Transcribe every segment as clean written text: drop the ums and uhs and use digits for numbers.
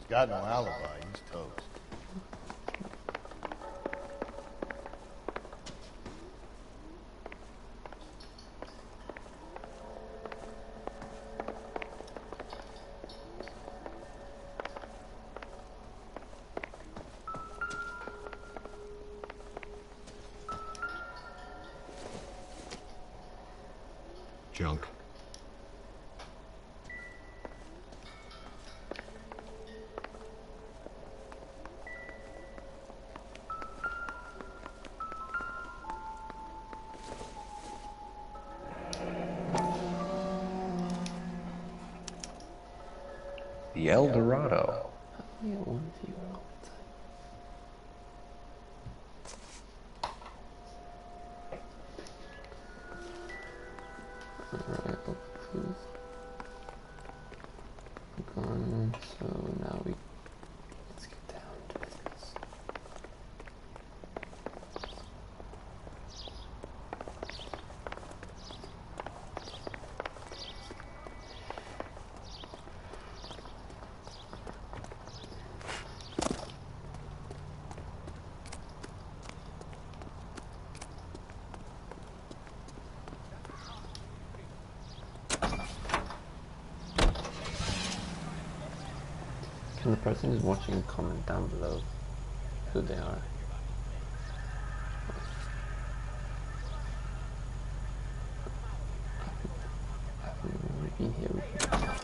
got no alibi. He's toast. Junk. The El Dorado. Yeah, 1-0 all the time. Alright, please. Gone. So now let's get down to business. Can the person who's watching comment down below who they are? We've been here, we've been here.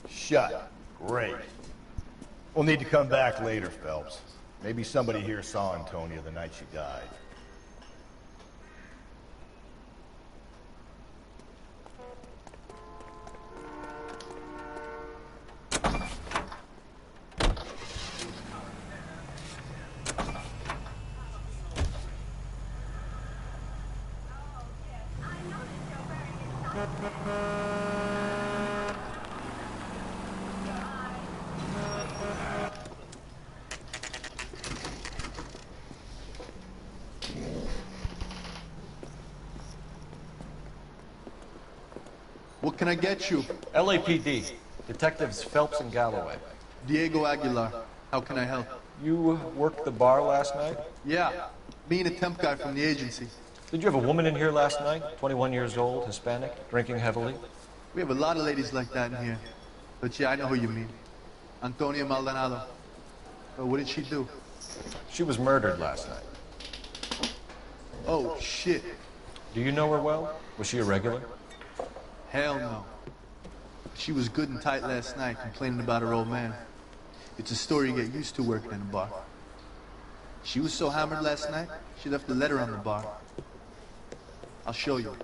Shut. Great. We'll need to come back later, Phelps. Maybe somebody here saw Antonia the night she died. What can I get you? LAPD. Detectives Phelps and Galloway. Diego Aguilar. How can I help? You worked the bar last night? Yeah. Me and a temp guy from the agency. Did you have a woman in here last night? 21 years old, Hispanic, drinking heavily? We have a lot of ladies like that in here. But yeah, I know who you mean. Antonia Maldonado. Oh, what did she do? She was murdered last night. Oh, shit. Do you know her well? Was she a regular? Hell no. She was good and tight last night, complaining about her old man. It's a story you get used to working in a bar. She was so hammered last night, she left a letter on the bar. I'll show you.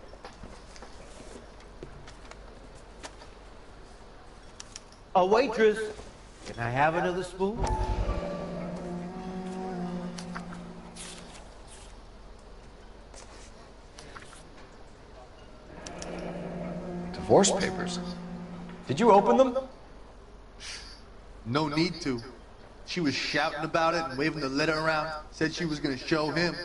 A waitress, can I have another spoon? Divorce papers. Did you open them? No need to. She was shouting about it and waving the letter around, said she was gonna show him.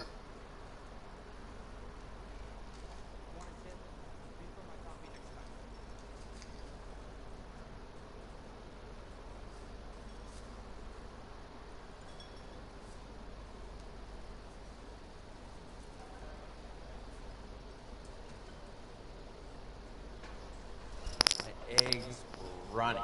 Ronnie.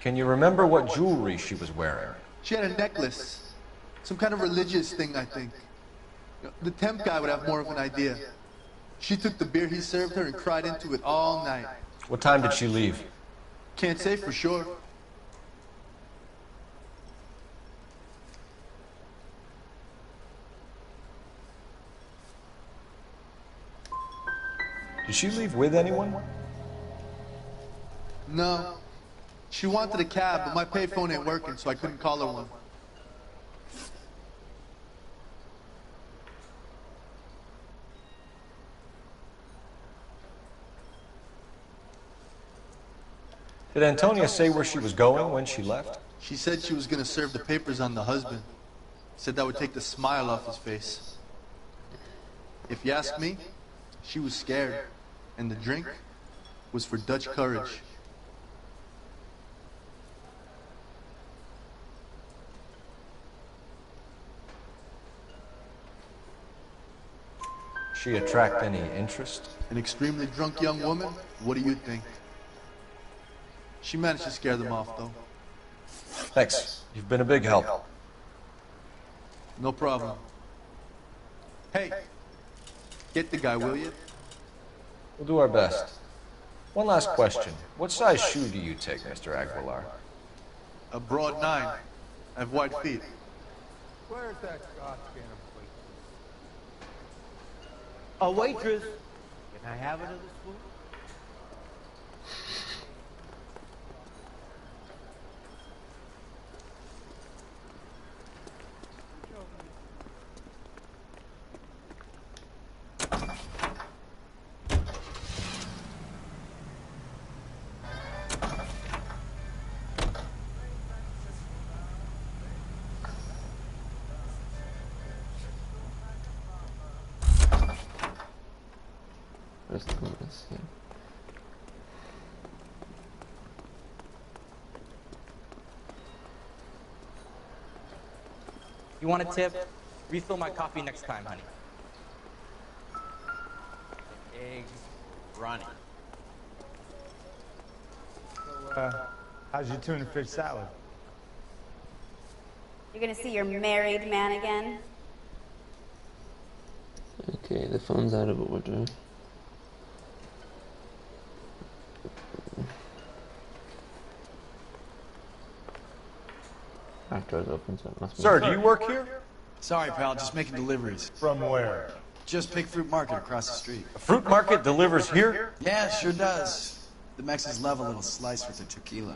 Can you remember what jewelry she was wearing? She had a necklace. Some kind of religious thing, I think. The temp guy would have more of an idea. She took the beer he served her and cried into it all night. What time did she leave? Can't say for sure. Did she leave with anyone? No. She wanted a cab, but my payphone ain't working, so I couldn't call her one. Did Antonia say where she was going when she left? She said she was gonna serve the papers on the husband. Said that would take the smile off his face. If you ask me, she was scared. And the drink was for Dutch courage. She attract any interest? An extremely drunk young woman? What do you think? She managed to scare them off, though. Thanks. You've been a big help. No problem. Hey, get the guy, will you? We'll do our best. One last question. What size shoe do you take, Mr. Aguilar? A broad 9. I have wide feet. Where's that Scotch can of waitress? Can I have another spoon? Just do this here. You want a tip? Refill my coffee next time, honey. Eggs. Ronnie. How's your tuna fish salad? You're gonna see your married man again? Okay, the phone's out of order. Back door's open, so it must be. Sir, do you work here? Sorry, pal, just making deliveries. From where? Just Big Fruit Market across the street. A fruit market delivers here? Yeah, it sure does. The Mexicans love a little slice with their tequila.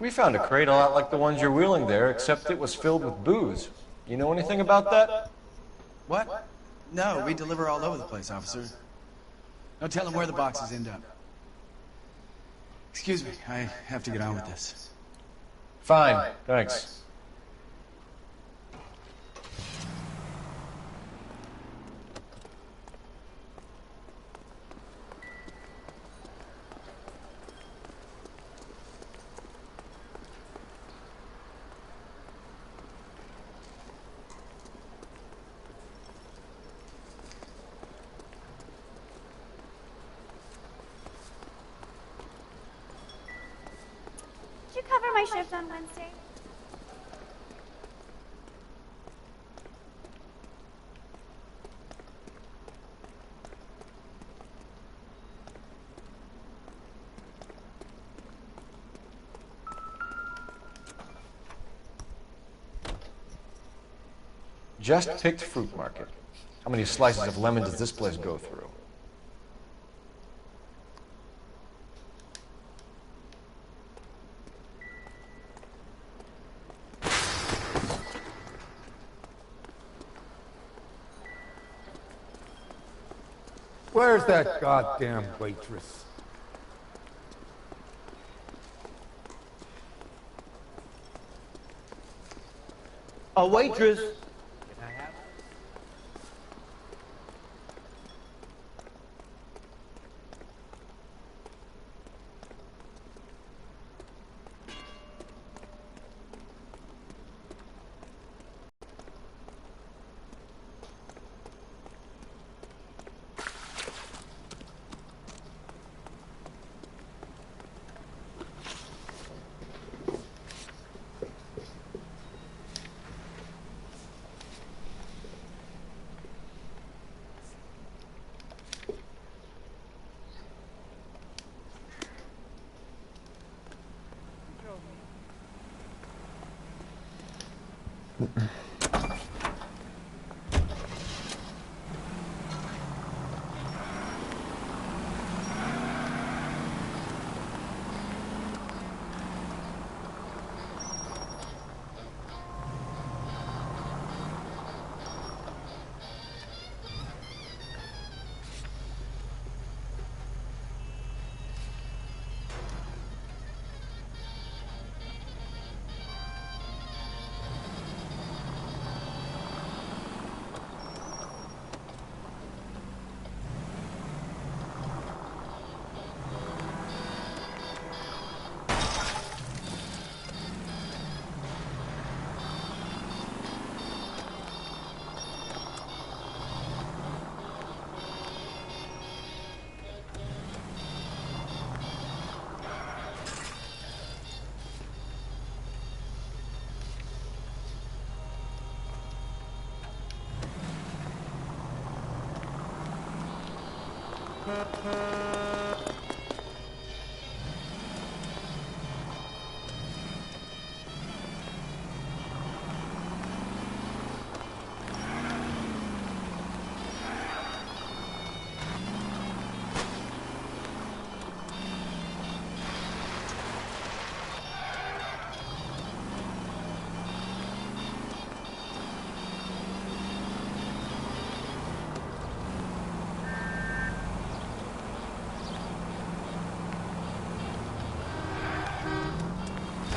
We found a crate a lot like the ones you're wheeling there, except it was filled with booze. You know anything about that? What? No, we deliver all over the place, officer. Don't tell them where the boxes end up. Excuse me, I have to get on with this. Fine, thanks. Did you cover my shift on Wednesday? Just picked fruit market. How many slices of lemon does this place go through? Where's that goddamn waitress? A waitress.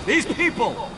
These people!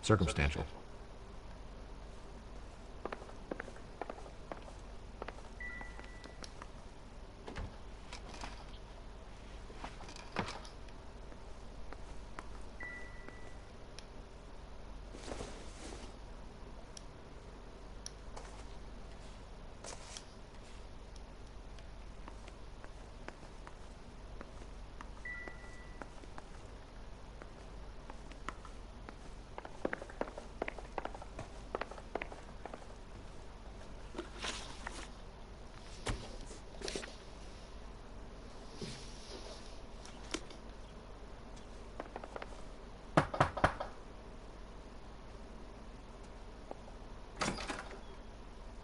Circumstantial.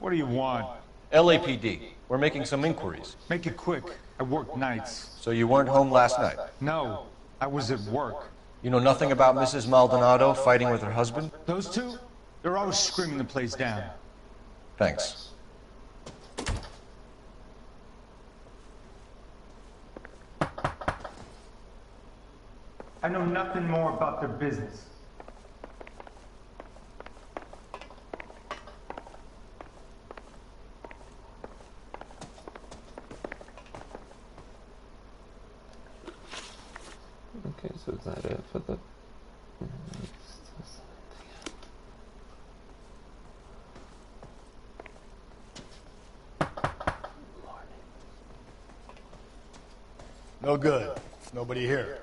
What do you want? LAPD. We're making some inquiries. Make it quick. I work nights. So you weren't home last night? No, I was at work. You know nothing about Mrs. Maldonado fighting with her husband? Those two? They're always screaming the place down. Thanks. I know nothing more about their business. Okay, so is that it for the... No good. Nobody here.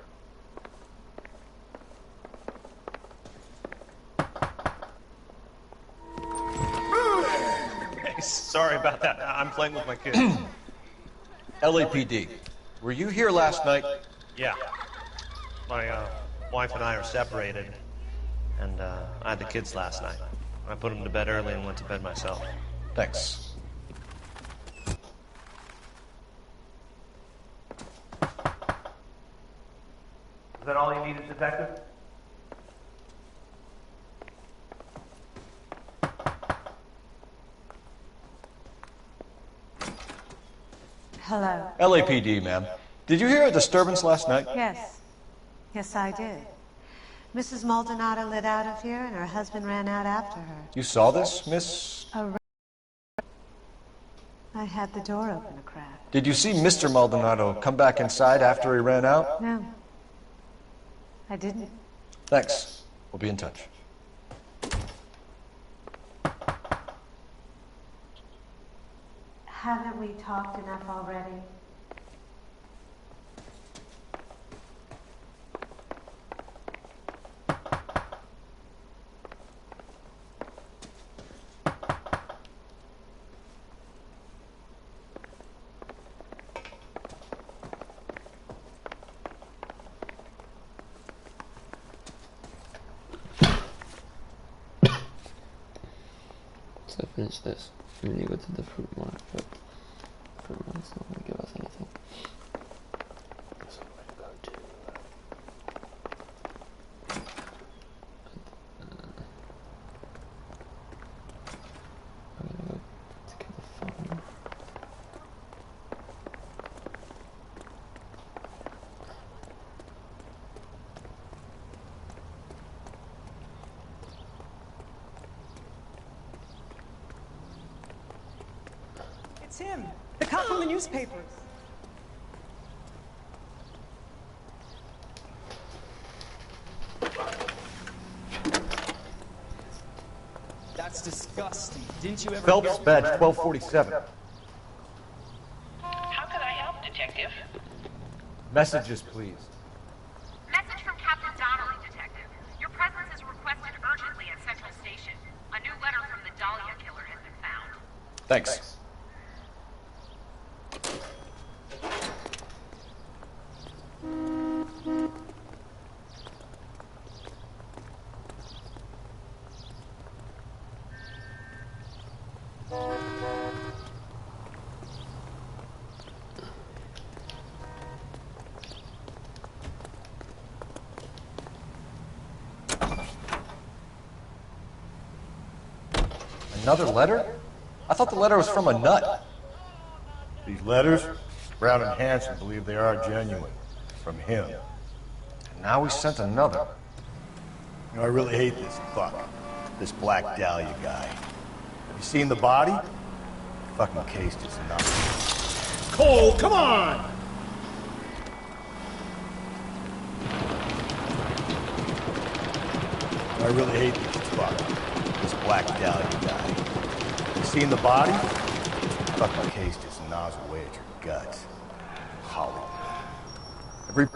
Sorry about that. I'm playing with my kids. LAPD. Were you here last night? Yeah. My wife and I are separated, and I had the kids last night. I put them to bed early and went to bed myself. Thanks. Is that all you needed, Detective? Hello. LAPD, ma'am. Did you hear a disturbance last night? Yes. Yes, I did. Mrs. Maldonado lit out of here, and her husband ran out after her. You saw this, Miss? I had the door open a crack. Did you see Mr. Maldonado come back inside after he ran out? No. I didn't. Thanks. We'll be in touch. Haven't we talked enough already? So finish this, and then you go to the fruit market, but fruit market's not going to give us anything. So we're going to go to... we're going to go to get the phone. It's him, the cop from the newspapers. That's disgusting. Didn't you ever Phelps, badge 1247. How could I help, Detective? Messages, please. Message from Captain Donnelly, Detective. Your presence is requested urgently at Central Station. A new letter from the Dahlia killer has been found. Thanks. Another letter? I thought the letter was from a nut. These letters, Brown and Hanson believe they are genuine. From him. And now we sent another. You know, I really hate this fuck. This Black Dahlia guy. Have you seen the body? Fucking case just not. Cole, come on! I really hate this fuck. This Black Dahlia guy. Have you seen the body? Fucking case just gnaws away at your guts. Hollywood. Every...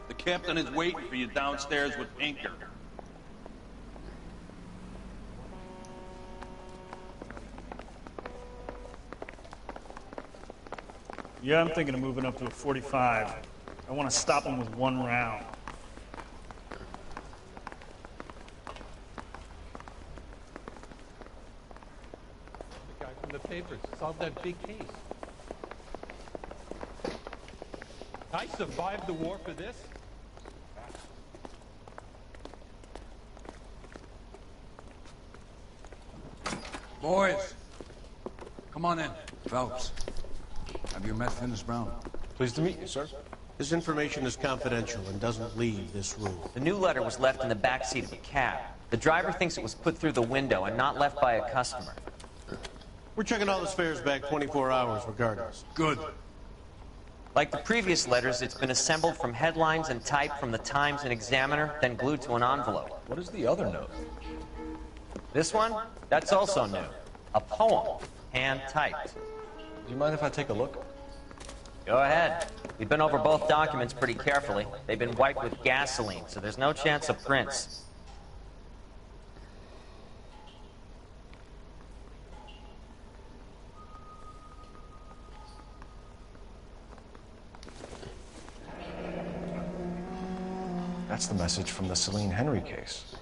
The captain is waiting for you downstairs with Pinker. Yeah, I'm thinking of moving up to a 45. I want to stop him with one round. the papers. Solved that big case. I survived the war for this? Boys, come on in. Phelps, have you met Finis Brown? Pleased to meet you, sir. This information is confidential and doesn't leave this room. The new letter was left in the back seat of a cab. The driver thinks it was put through the window and not left by a customer. We're checking all this fares back 24 hours regardless. Good. Like the previous letters, it's been assembled from headlines and typed from the Times and Examiner, then glued to an envelope. What is the other note? This one? That's also new. A poem, hand-typed. Do you mind if I take a look? Go ahead. We've been over both documents pretty carefully. They've been wiped with gasoline, so there's no chance of prints. That's the message from the Celine Henry case.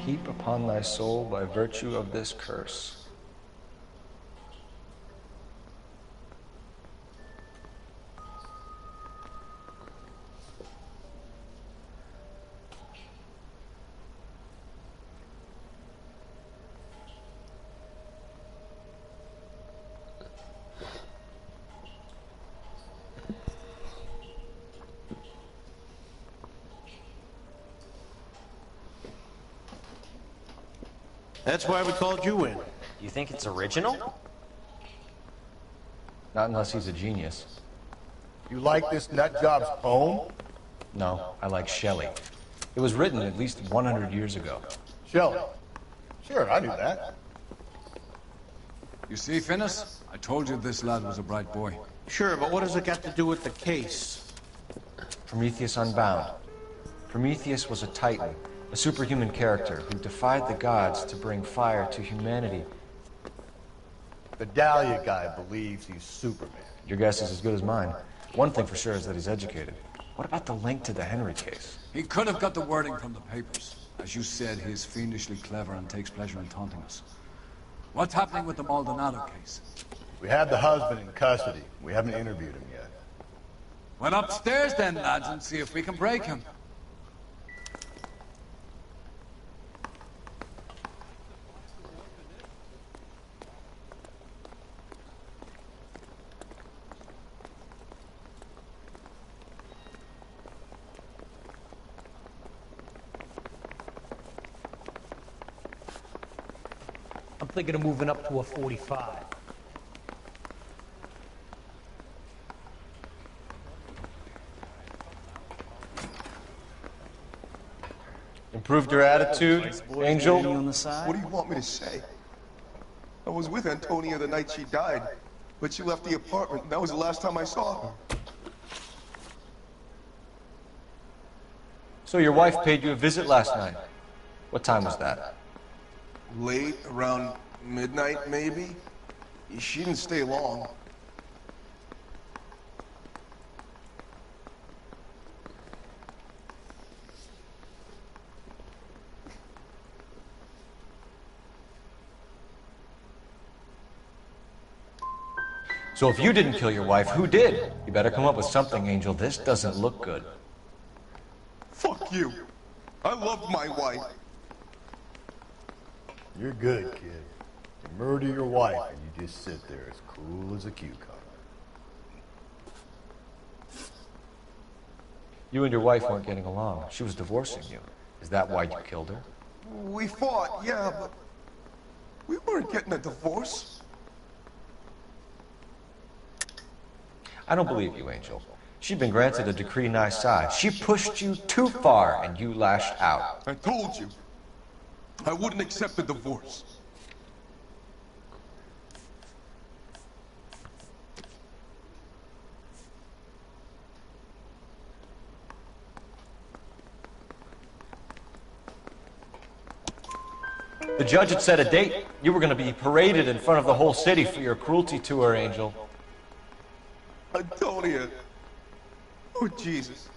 Heap upon thy soul by virtue of this curse. That's why we called you in. You think it's original? Not unless he's a genius. You like this nut job's poem? No, I like Shelley. It was written at least 100 years ago. Shelley? Sure, I knew that. You see, Finis? I told you this lad was a bright boy. Sure, but what has it got to do with the case? Prometheus Unbound. Prometheus was a titan, a superhuman character who defied the gods to bring fire to humanity. The Dahlia guy believes he's Superman. Your guess is as good as mine. One thing for sure is that he's educated. What about the link to the Henry case? He could have got the wording from the papers. As you said, he is fiendishly clever and takes pleasure in taunting us. What's happening with the Maldonado case? We have the husband in custody. We haven't interviewed him yet. Well, upstairs then, lads, and see if we can break him. I'm thinking of moving up to a 45. Improved your attitude, Angel? What do you want me to say? I was with Antonia the night she died, but she left the apartment, and that was the last time I saw her. So your wife paid you a visit last night. What time was that? Late, around midnight, maybe? She didn't stay long. So if you didn't kill your wife, who did? You better come up with something, Angel. This doesn't look good. Fuck you. I love my wife. You're good, kid. You murder your wife and you just sit there as cool as a cucumber. You and your wife weren't getting along. She was divorcing you. Is that why you killed her? We fought, yeah, but we weren't getting a divorce. I don't believe you, Angel. She'd been granted a decree nisi. She pushed you too far, and you lashed out. I told you. I wouldn't accept a divorce. The judge had set a date. You were going to be paraded in front of the whole city for your cruelty to her, Angel. Antonia. Oh, Jesus.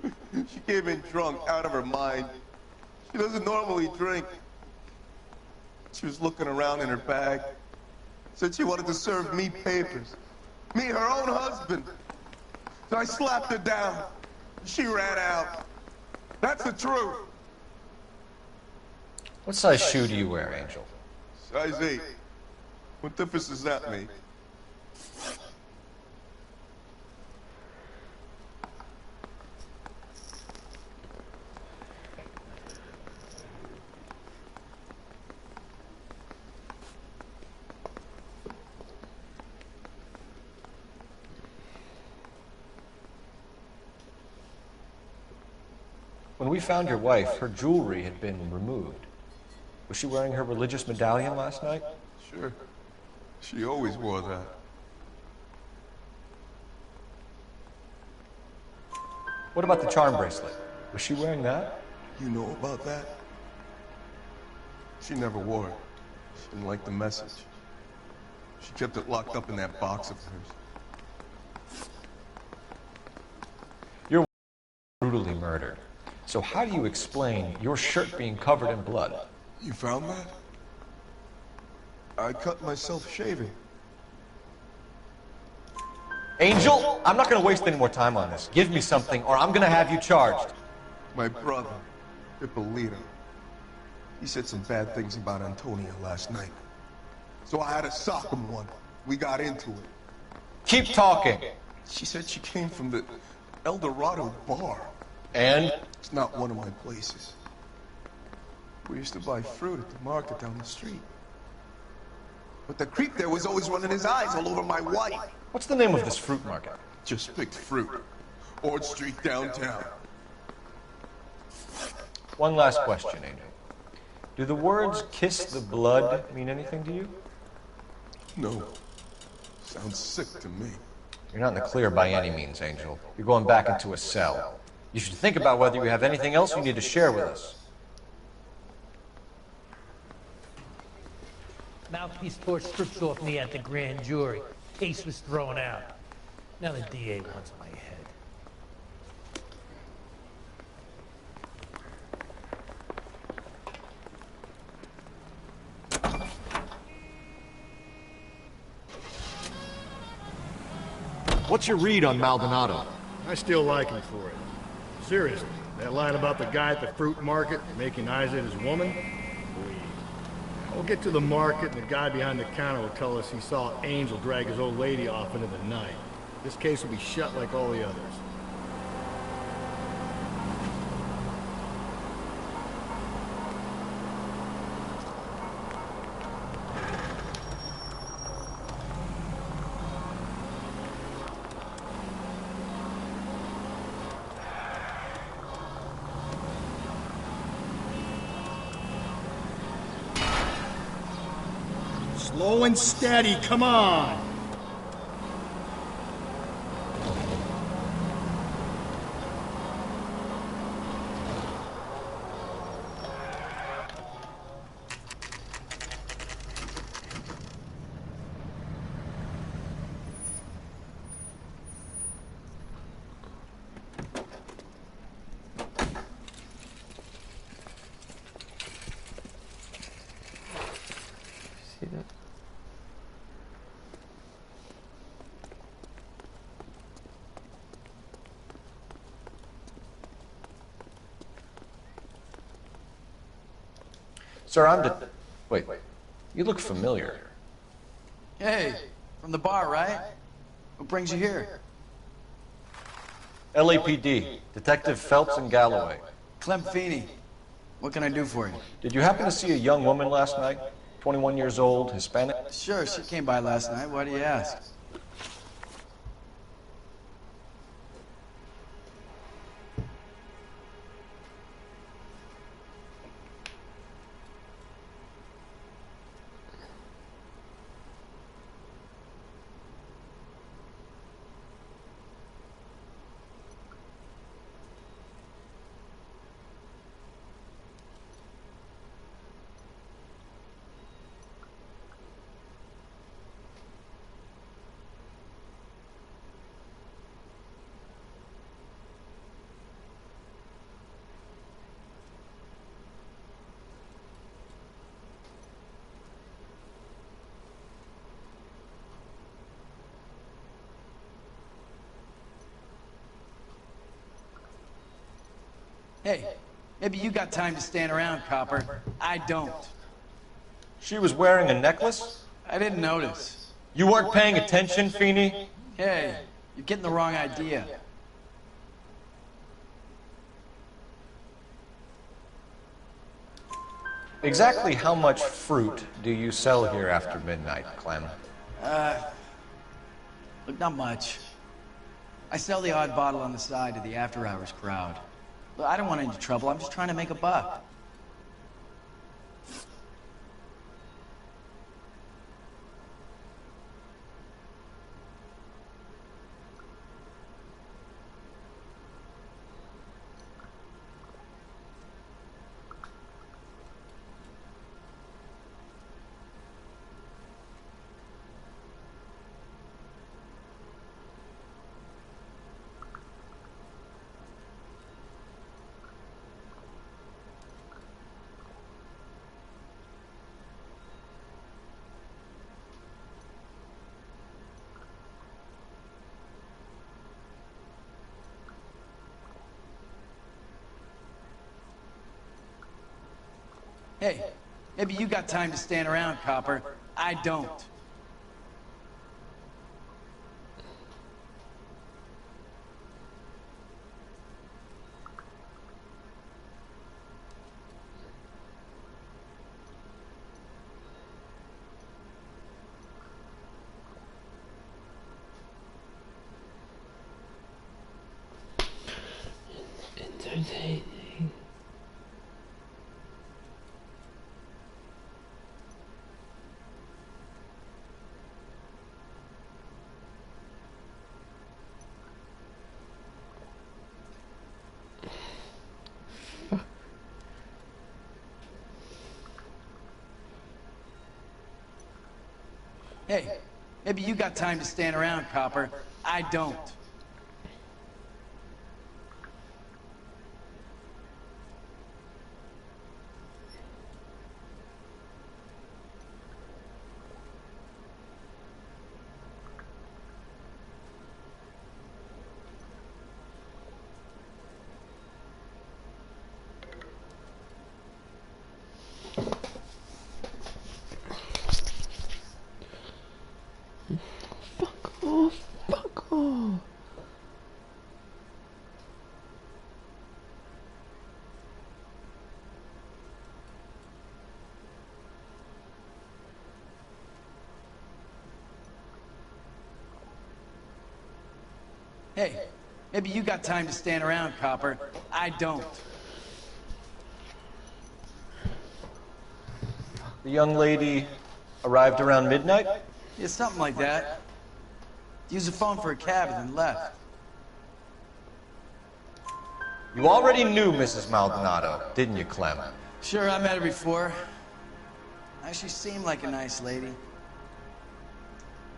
She came in drunk, out of her mind. She doesn't normally drink. She was looking around in her bag. Said she wanted to serve me papers. Me, her own husband. So I slapped her down. She ran out. That's the truth. What size shoe do you wear, Angel? Size 8. What difference does that make? When we found your wife, her jewelry had been removed. Was she wearing her religious medallion last night? Sure. She always wore that. What about the charm bracelet? Was she wearing that? You know about that? She never wore it. She didn't like the message. She kept it locked up in that box of hers. Your wife was brutally murdered. So how do you explain your shirt being covered in blood? You found that? I cut myself shaving. Angel, I'm not going to waste any more time on this. Give me something, or I'm going to have you charged. My brother, Ippolito. He said some bad things about Antonia last night. So I had to sock him one. We got into it. Keep talking. She said she came from the El Dorado bar. And? It's not one of my places. We used to buy fruit at the market down the street. But the creep there was always running his eyes all over my wife. What's the name of this fruit market? Just picked fruit. Ord Street downtown. One last question, Angel. Do the words kiss the blood mean anything to you? No. Sounds sick to me. You're not in the clear by any means, Angel. You're going back into a cell. You should think about whether you have anything else you need to share with us. Mouthpiece tore strips off me at the grand jury. Case was thrown out. Now the DA wants my head. What's your read on Maldonado? I still like him for it. Seriously, that line about the guy at the fruit market making eyes at his woman? Please. We'll get to the market and the guy behind the counter will tell us he saw Angel drag his old lady off into the night. This case will be shut like all the others. Slow and steady, come on! See that? Sir, Wait. You look familiar. Hey, from the bar, right? What brings you here? LAPD, Detective Phelps and Galloway. Clem Feeney. What can I do for you? Did you happen to see a young woman last night? 21 years old, Hispanic? Sure, she came by last night. Why do you ask? Hey, maybe you got time to stand around, Copper. I don't. She was wearing a necklace? I didn't notice. You weren't paying attention, Feeney? Hey, you're getting the wrong idea. Exactly how much fruit do you sell here after midnight, Clem? Look, not much. I sell the odd bottle on the side to the after-hours crowd. Look, I don't want any trouble. I'm just trying to make a buck. Hey, maybe you got time to stand around, Copper. I don't. Entertaining. Hey, maybe you got time to stand around, Copper. I don't. Fuck off, fuck off. Hey, maybe you got time to stand around, Copper. I don't. The young lady arrived around midnight? Yeah, something like that. Used the phone for a cab and then left. You already knew Mrs. Maldonado, didn't you, Clem? Sure, I met her before. She seemed like a nice lady.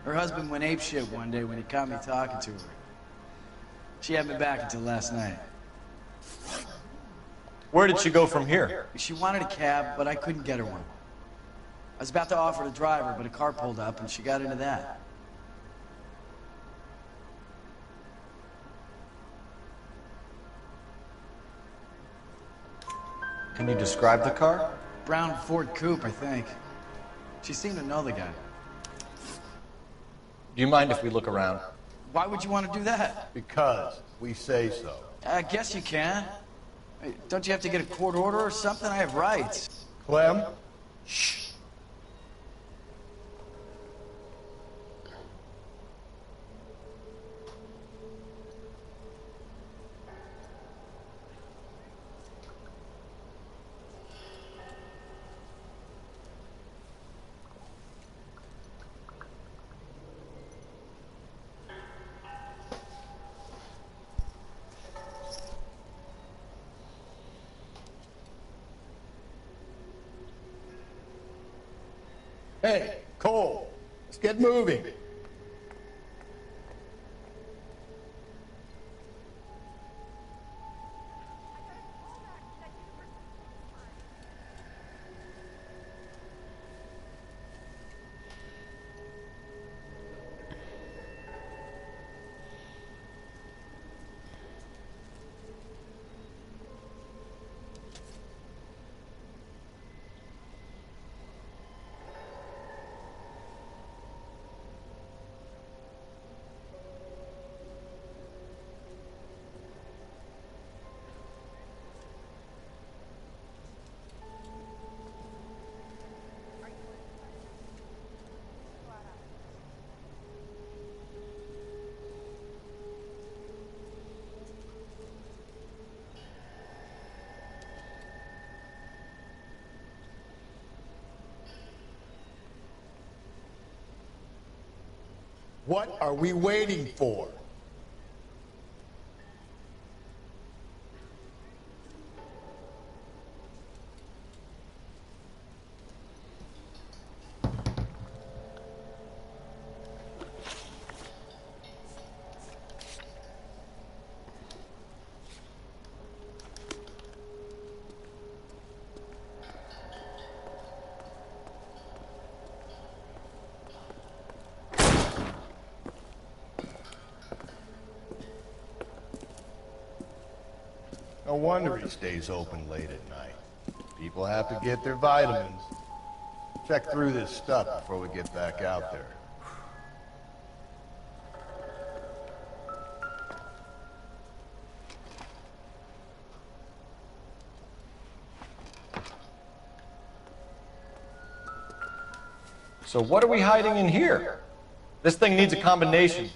Her husband went apeshit one day when he caught me talking to her. She hadn't been back until last night. Where did she go from here? She wanted a cab, but I couldn't get her one. I was about to offer to drive her, but a car pulled up and she got into that. Can you describe the car? Brown Ford Coupe, I think. She seemed to know the guy. Do you mind if we look around? Why would you want to do that? Because we say so. I guess you can. Hey, don't you have to get a court order or something? I have rights. Clem? Shh. Hey, Cole, let's get moving. What are we waiting for? No wonder he stays open late at night. People have to get their vitamins. Check through this stuff before we get back out there. So what are we hiding in here? This thing needs a combination.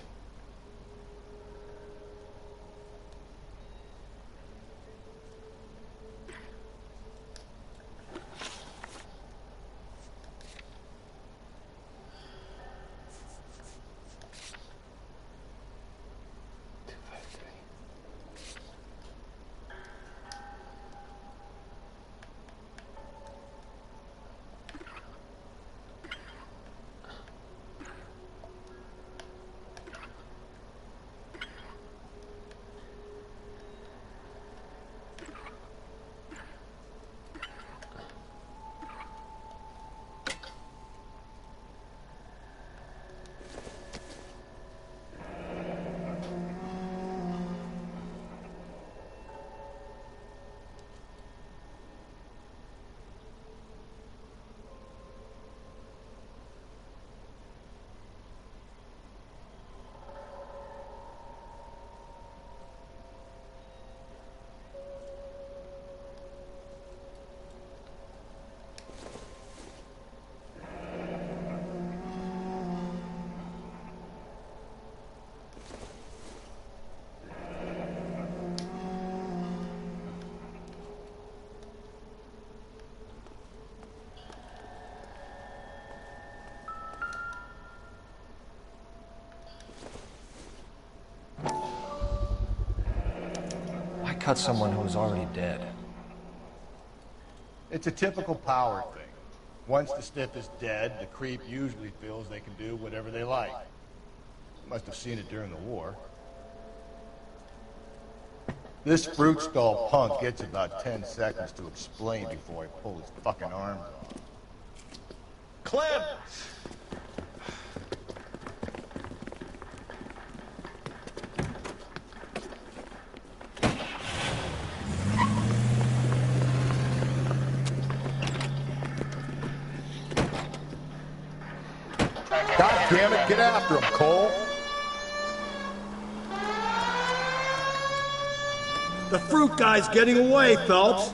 Cut someone who is already dead. It's a typical power thing. Once the stiff is dead, the creep usually feels they can do whatever they like. Must have seen it during the war. This fruit skull punk gets about 10 seconds to explain before I pull his fucking arms off. Clem! God damn it, get after him, Cole! The fruit guy's getting away, Phelps!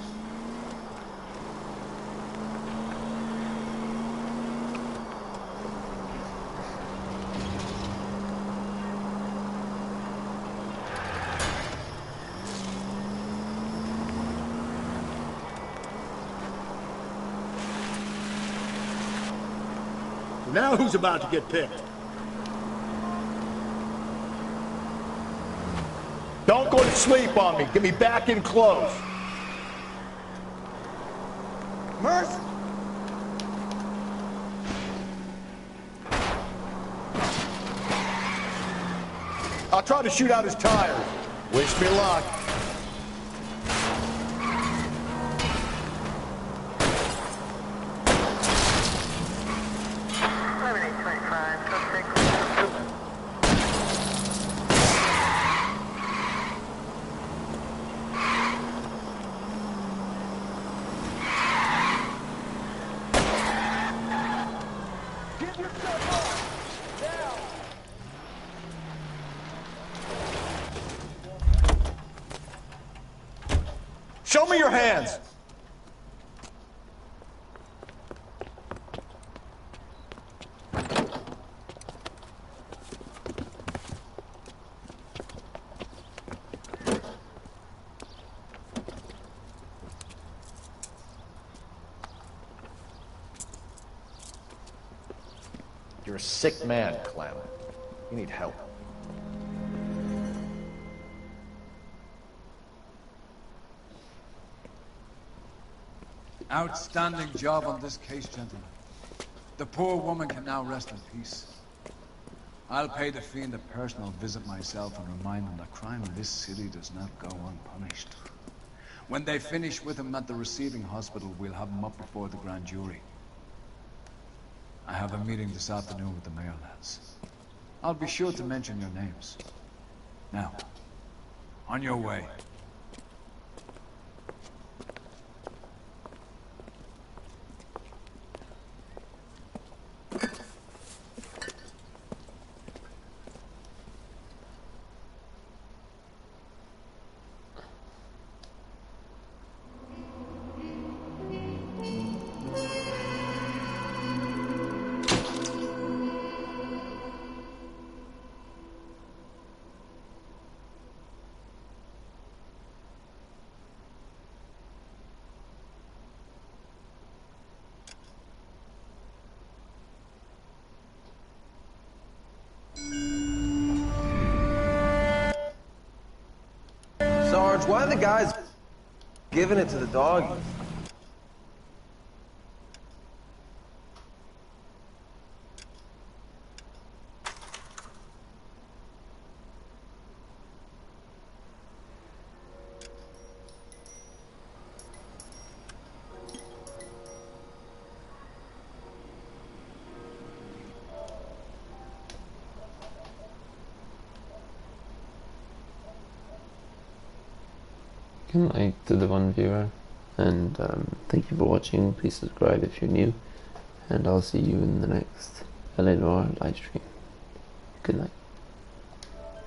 Now who's about to get picked? Don't go to sleep on me. Get me back in close. Mercy! I'll try to shoot out his tires. Wish me luck. Show me your hands! You're a sick man, Clem. You need help. Outstanding job on this case, gentlemen. The poor woman can now rest in peace. I'll pay the fiend a personal visit myself and remind him that crime in this city does not go unpunished. When they finish with him at the receiving hospital, we'll have him up before the grand jury. I have a meeting this afternoon with the mayor, lads. I'll be sure to mention your names. Now, on your way. Sarge, why are the guys giving it to the doggies? Good night to the one viewer, and thank you for watching. Please subscribe if you're new, and I'll see you in the next LA Noire live stream. Good night.